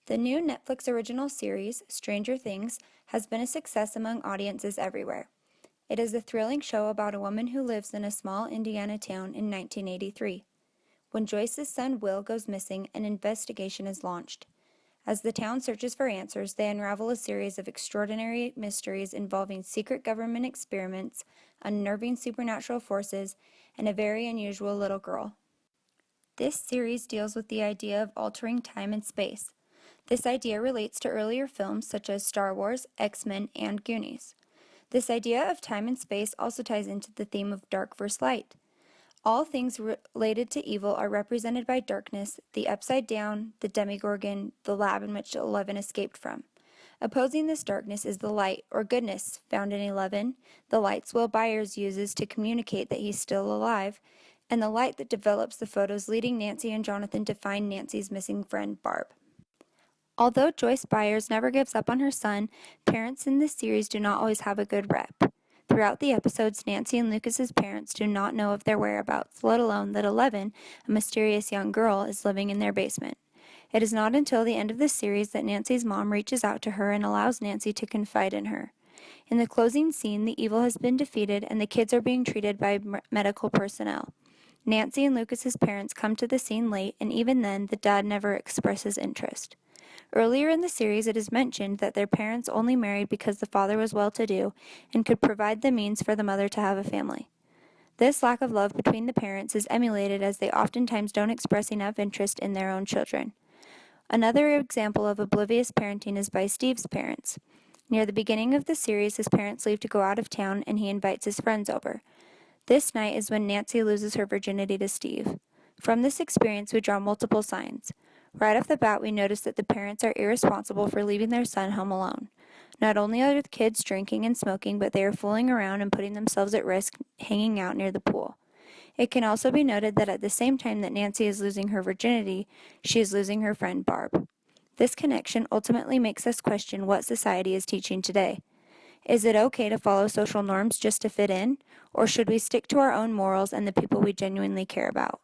The new Netflix original series, Stranger Things, has been a success among audiences everywhere. It is a thrilling show about a woman who lives in a small Indiana town in 1983. When Joyce's son Will goes missing, an investigation is launched. As the town searches for answers, they unravel a series of extraordinary mysteries involving secret government experiments, unnerving supernatural forces, and a very unusual little girl. This series deals with the idea of altering time and space. This idea relates to earlier films such as Star Wars, X-Men, and Goonies. This idea of time and space also ties into the theme of dark versus light. All things related to evil are represented by darkness, the Upside Down, the Demigorgon, the lab in which Eleven escaped from. Opposing this darkness is the light, or goodness, found in 11, the lights Will Byers uses to communicate that he's still alive, and the light that develops the photos leading Nancy and Jonathan to find Nancy's missing friend, Barb. Although Joyce Byers never gives up on her son, parents in this series do not always have a good rep. Throughout the episodes, Nancy and Lucas's parents do not know of their whereabouts, let alone that Eleven, a mysterious young girl, is living in their basement. It is not until the end of the series that Nancy's mom reaches out to her and allows Nancy to confide in her. In the closing scene, the evil has been defeated and the kids are being treated by medical personnel. Nancy and Lucas's parents come to the scene late, and even then, the dad never expresses interest. Earlier in the series, it is mentioned that their parents only married because the father was well-to-do and could provide the means for the mother to have a family. This lack of love between the parents is emulated as they oftentimes don't express enough interest in their own children. Another example of oblivious parenting is by Steve's parents. Near the beginning of the series, his parents leave to go out of town and he invites his friends over. This night is when Nancy loses her virginity to Steve. From this experience, we draw multiple signs. Right off the bat, we notice that the parents are irresponsible for leaving their son home alone. Not only are the kids drinking and smoking, but they are fooling around and putting themselves at risk hanging out near the pool. It can also be noted that at the same time that Nancy is losing her virginity, she is losing her friend Barb. This connection ultimately makes us question what society is teaching today. Is it okay to follow social norms just to fit in, or should we stick to our own morals and the people we genuinely care about?